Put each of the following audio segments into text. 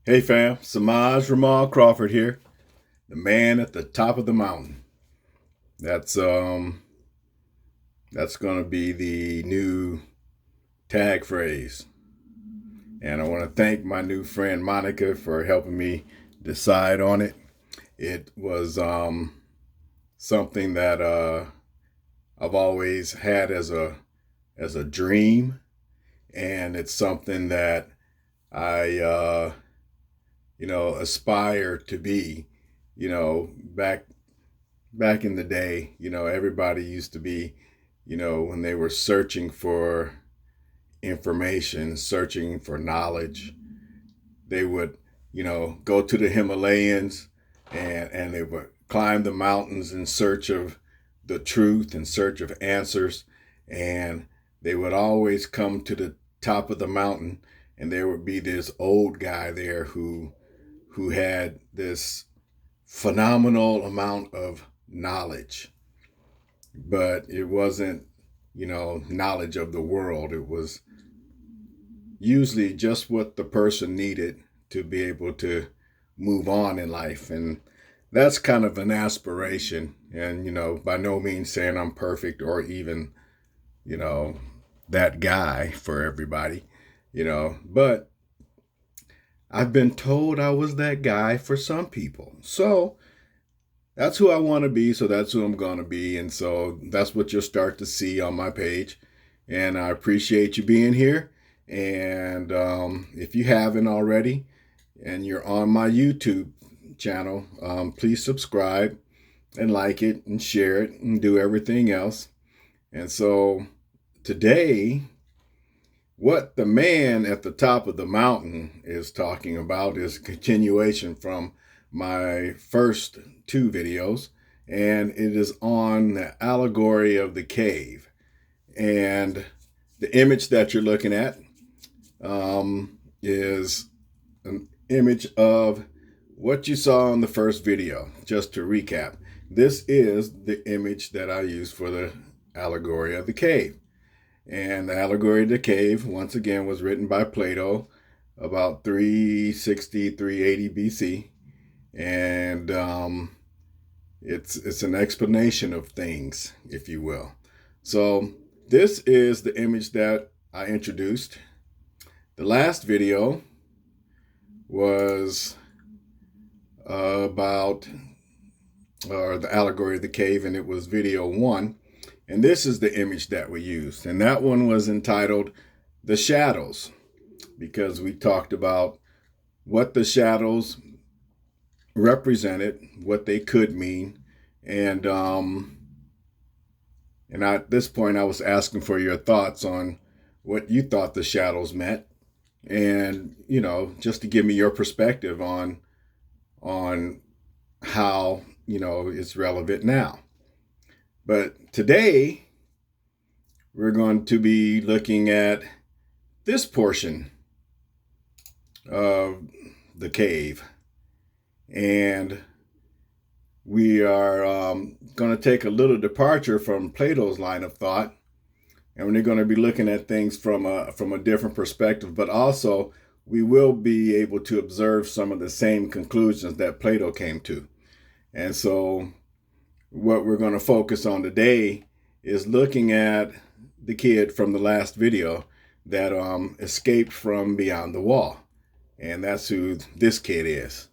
Hey fam, Samaj Ramal Crawford here, the man at the top of the mountain. That's that's gonna be the new tag phrase. And I want to thank my new friend Monica for helping me decide on it. It was something that I've always had as a dream, and it's something that I aspire to be. Back in the day, everybody used to be, when they were searching for information, searching for knowledge, they would, go to the Himalayas and they would climb the mountains in search of the truth, in search of answers. And they would always come to the top of the mountain, and there would be this old guy there who had this phenomenal amount of knowledge, but it wasn't, knowledge of the world. It was usually just what the person needed to be able to move on in life. And that's kind of an aspiration. And, by no means saying I'm perfect or even, you know, that guy for everybody, but I've been told I was that guy for some people. So that's who I want to be. So that's who I'm going to be. And so that's what you'll start to see on my page. And I appreciate you being here. And if you haven't already and you're on my YouTube channel, please subscribe and like it and share it and do everything else. And so today, what the man at the top of the mountain is talking about is a continuation from my first two videos, and it is on the allegory of the cave. And the image that you're looking at is an image of what you saw in the first video. Just to recap, this is the image that I used for the allegory of the cave. And the allegory of the cave, once again, was written by Plato about 360, 380 BC. And it's an explanation of things, if you will. So this is the image that I introduced. The last video was about the allegory of the cave, and it was video 1. And this is the image that we used. And that one was entitled The Shadows, because we talked about what the shadows represented, what they could mean. And at this point, I was asking for your thoughts on what you thought the shadows meant. And, just to give me your perspective on how, it's relevant now. But today, we're going to be looking at this portion of the cave. And we are going to take a little departure from Plato's line of thought. And we're going to be looking at things from a different perspective. But also, we will be able to observe some of the same conclusions that Plato came to. And so what we're going to focus on today is looking at the kid from the last video that escaped from beyond the wall. And that's who this kid is.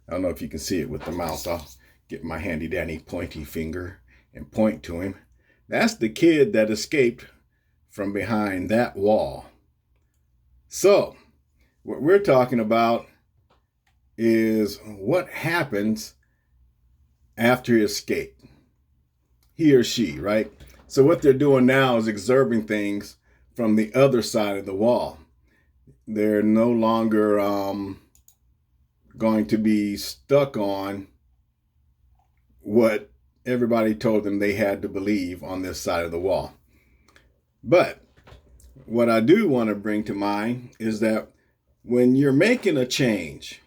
I don't know if you can see it with the mouse. I'll get my handy dandy pointy finger and point to him. That's the kid that escaped from behind that wall. So what we're talking about is what happens after escape. He or she, right? So what they're doing now is observing things from the other side of the wall. They're no longer going to be stuck on what everybody told them they had to believe on this side of the wall. But what I do want to bring to mind is that when you're making a change,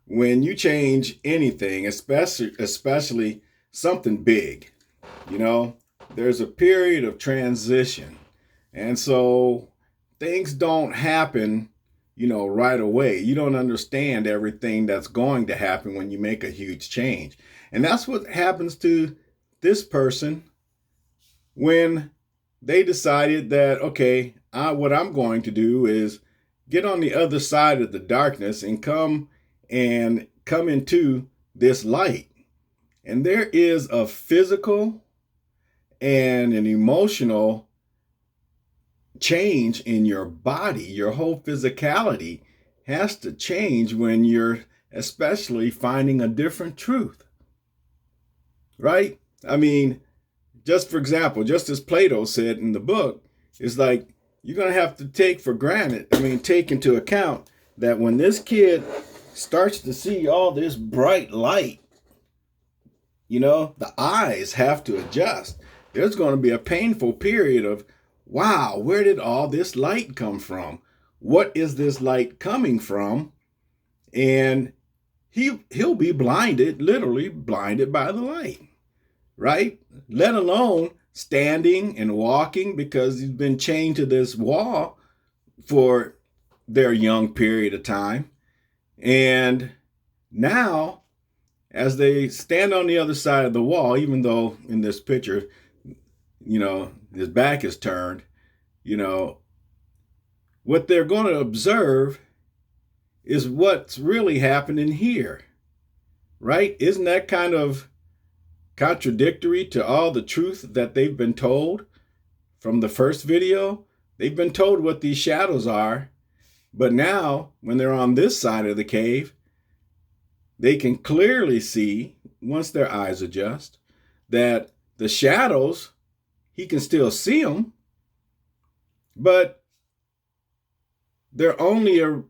when you change anything, especially something big, there's a period of transition. And so things don't happen, right away. You don't understand everything that's going to happen when you make a huge change. And that's what happens to this person when they decided that, okay, what I'm going to do is get on the other side of the darkness and come into this light. And there is a physical and an emotional change in your body. Your whole physicality has to change when you're especially finding a different truth, right? I mean, just for example, just as Plato said in the book, it's like you're going to have to take into account that when this kid starts to see all this bright light, the eyes have to adjust. There's going to be a painful period of, wow, where did all this light come from? What is this light coming from? And he'll be blinded, literally blinded by the light, right? Let alone standing and walking, because he's been chained to this wall for their young period of time. And now, as they stand on the other side of the wall, even though in this picture, his back is turned, what they're going to observe is what's really happening here, right? Isn't that kind of contradictory to all the truth that they've been told from the first video? They've been told what these shadows are, but now when they're on this side of the cave, they can clearly see, once their eyes adjust, that the shadows, he can still see them, but they're only a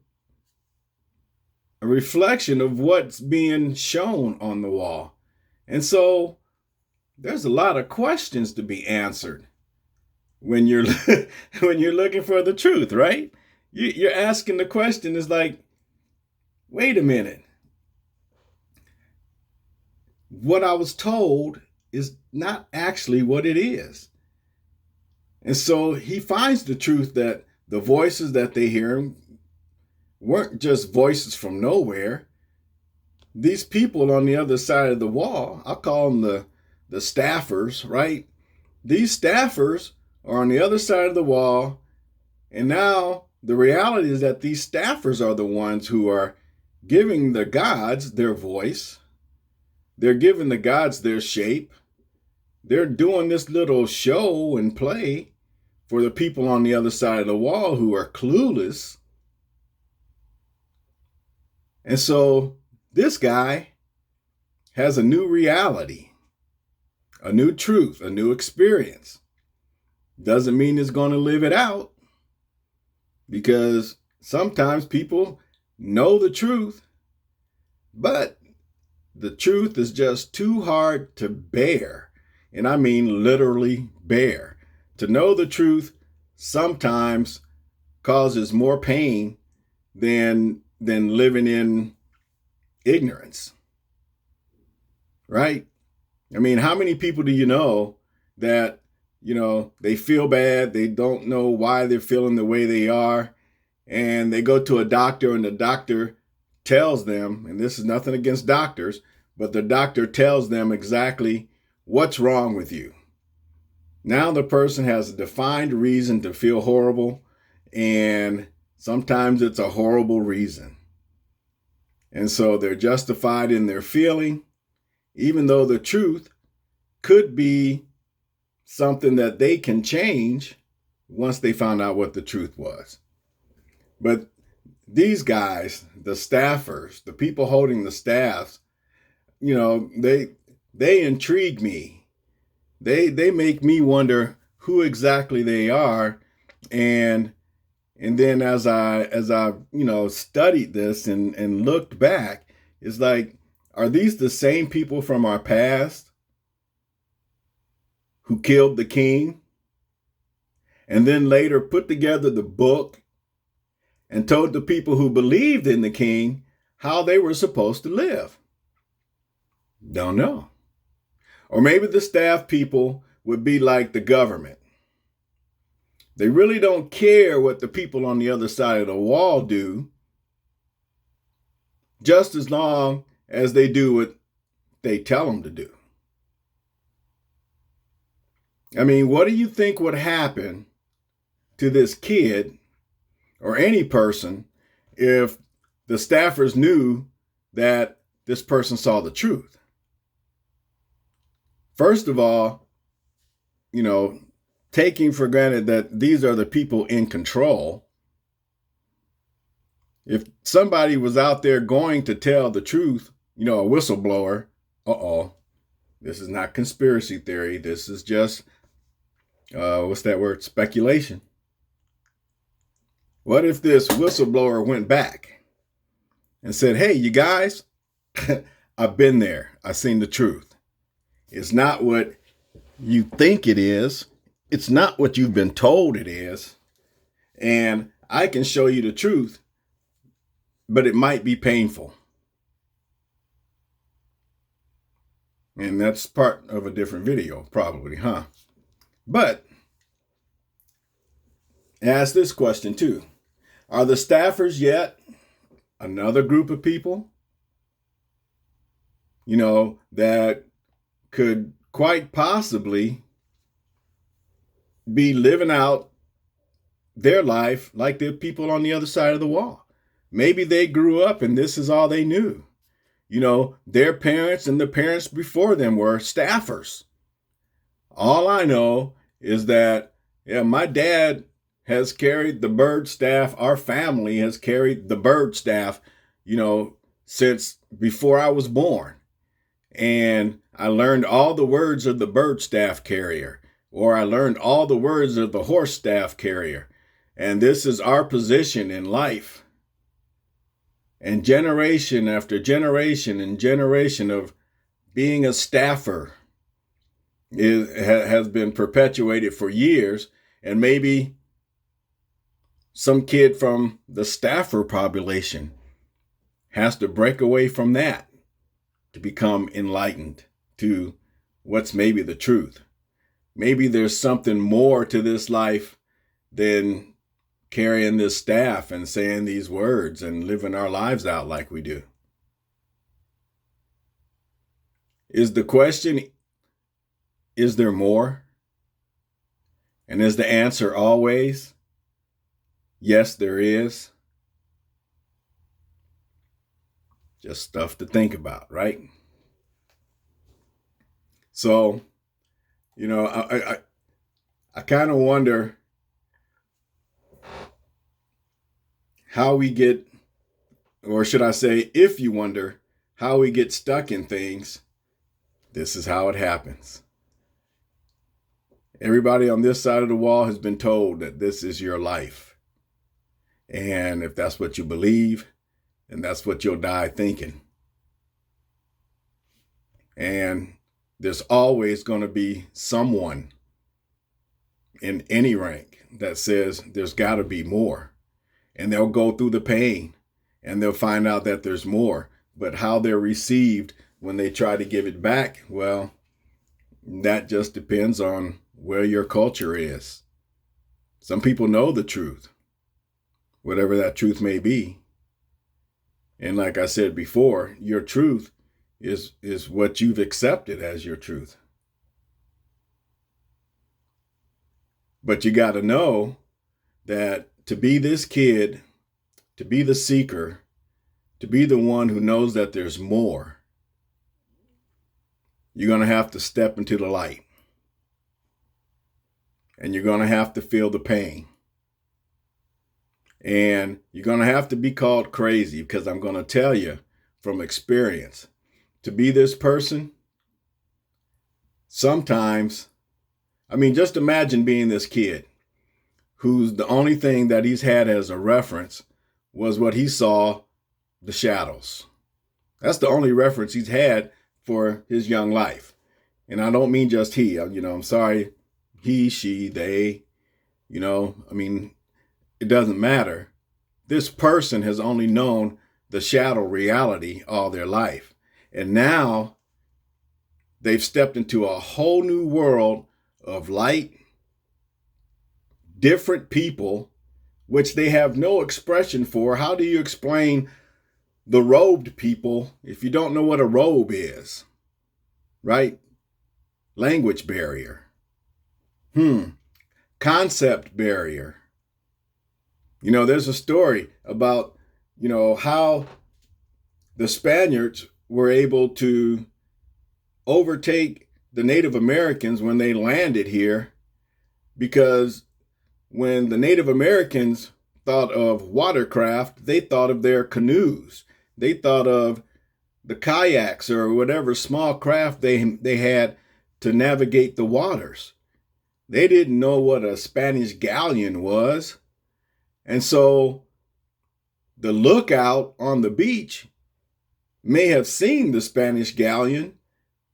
reflection of what's being shown on the wall. And so there's a lot of questions to be answered when you're when you're looking for the truth, right? You're asking the question is like, wait a minute. What I was told is not actually what it is. And so he finds the truth that the voices that they hear weren't just voices from nowhere. These people on the other side of the wall, I'll call them the staffers, right? These staffers are on the other side of the wall. And now the reality is that these staffers are the ones who are giving the gods their voice. They're giving the gods their shape. They're doing this little show and play for the people on the other side of the wall who are clueless. And so this guy has a new reality, a new truth, a new experience. Doesn't mean he's going to live it out, because sometimes people know the truth, but the truth is just too hard to bear. And I mean literally bear. To know the truth sometimes causes more pain than living in ignorance, right? I mean, how many people do you know that, they feel bad, they don't know why they're feeling the way they are, and they go to a doctor and the doctor tells them, and this is nothing against doctors, but the doctor tells them exactly what's wrong with you. Now the person has a defined reason to feel horrible, and sometimes it's a horrible reason. And so they're justified in their feeling, even though the truth could be something that they can change once they found out what the truth was. But these guys, the staffers, the people holding the staffs, they intrigue me. They make me wonder who exactly they are. And then as I studied this and looked back, it's like, are these the same people from our past who killed the king and then later put together the book and told the people who believed in the king how they were supposed to live? Don't know. Or maybe the staff people would be like the government. They really don't care what the people on the other side of the wall do, just as long as they do what they tell them to do. I mean, what do you think would happen to this kid or any person if the staffers knew that this person saw the truth? First of all, taking for granted that these are the people in control. If somebody was out there going to tell the truth, a whistleblower, this is not conspiracy theory. This is just, what's that word? Speculation. What if this whistleblower went back and said, hey, you guys, I've been there. I've seen the truth. It's not what you think it is. It's not what you've been told it is. And I can show you the truth, but it might be painful. And that's part of a different video, probably, huh? But ask this question too. Are the staffers yet another group of people, that could quite possibly be living out their life like the people on the other side of the wall? Maybe they grew up and this is all they knew. Their parents and the parents before them were staffers. All I know is that, my dad has carried the bird staff. Our family has carried the bird staff, since before I was born. And I learned all the words of the bird staff carrier, or I learned all the words of the horse staff carrier. And this is our position in life. And generation after generation and generation of being a staffer has been perpetuated for years. And maybe some kid from the staffer population has to break away from that to become enlightened to what's maybe the truth. Maybe there's something more to this life than carrying this staff and saying these words and living our lives out like we do. Is the question, is there more? And is the answer always, yes, there is? Just stuff to think about, right? So, I kind of wonder how we get, or should I say, if you wonder how we get stuck in things, this is how it happens. Everybody on this side of the wall has been told that this is your life. And if that's what you believe, then that's what you'll die thinking. And there's always going to be someone in any rank that says there's got to be more. And they'll go through the pain and they'll find out that there's more. But how they're received when they try to give it back, well, that just depends on where your culture is. Some people know the truth, whatever that truth may be. And like I said before, your truth is what you've accepted as your truth. But you got to know that to be this kid, to be the seeker, to be the one who knows that there's more, you're going to have to step into the light. And you're going to have to feel the pain. And you're going to have to be called crazy, because I'm going to tell you from experience, to be this person, sometimes, just imagine being this kid who's the only thing that he's had as a reference was what he saw, the shadows. That's the only reference he's had for his young life. And I don't mean just he, I'm sorry, he, she, they, it doesn't matter. This person has only known the shadow reality all their life. And now they've stepped into a whole new world of light, different people, which they have no expression for. How do you explain the robed people if you don't know what a robe is? Right? Language barrier. Concept barrier. There's a story about, how the Spaniards were able to overtake the Native Americans when they landed here, because when the Native Americans thought of watercraft, they thought of their canoes. They thought of the kayaks or whatever small craft they had to navigate the waters. They didn't know what a Spanish galleon was. And so the lookout on the beach may have seen the Spanish galleon,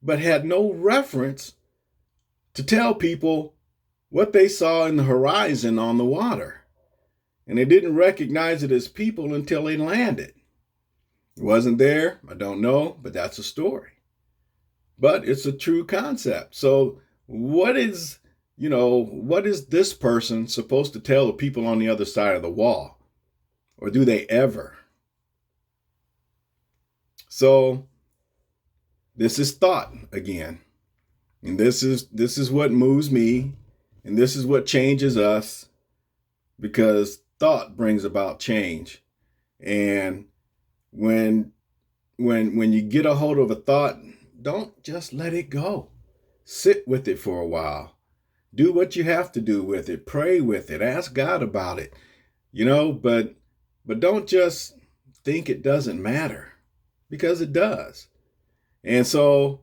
but had no reference to tell people what they saw in the horizon on the water. And they didn't recognize it as people until they landed. It wasn't there, I don't know, but that's a story. But it's a true concept. So what is this person supposed to tell the people on the other side of the wall? Or do they ever? So this is thought again. And this is what moves me, and this is what changes us, because thought brings about change. And when you get a hold of a thought, don't just let it go. Sit with it for a while. Do what you have to do with it. Pray with it. Ask God about it. But don't just think it doesn't matter, because it does. And so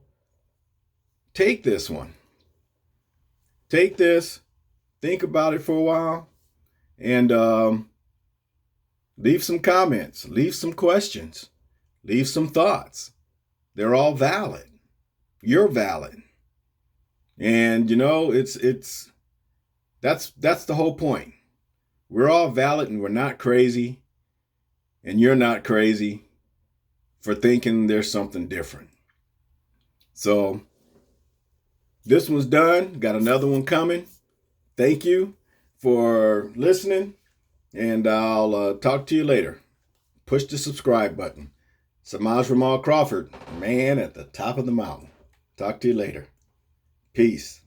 take this one. Take this, think about it for a while, and leave some comments, leave some questions, leave some thoughts. They're all valid. You're valid. And that's the whole point. We're all valid, and we're not crazy. And you're not crazy for thinking there's something different. So this one's done. Got another one coming. Thank you for listening, and I'll talk to you later. Push the subscribe button. Samaj Ramal Crawford, man at the top of the mountain. Talk to you later. Peace.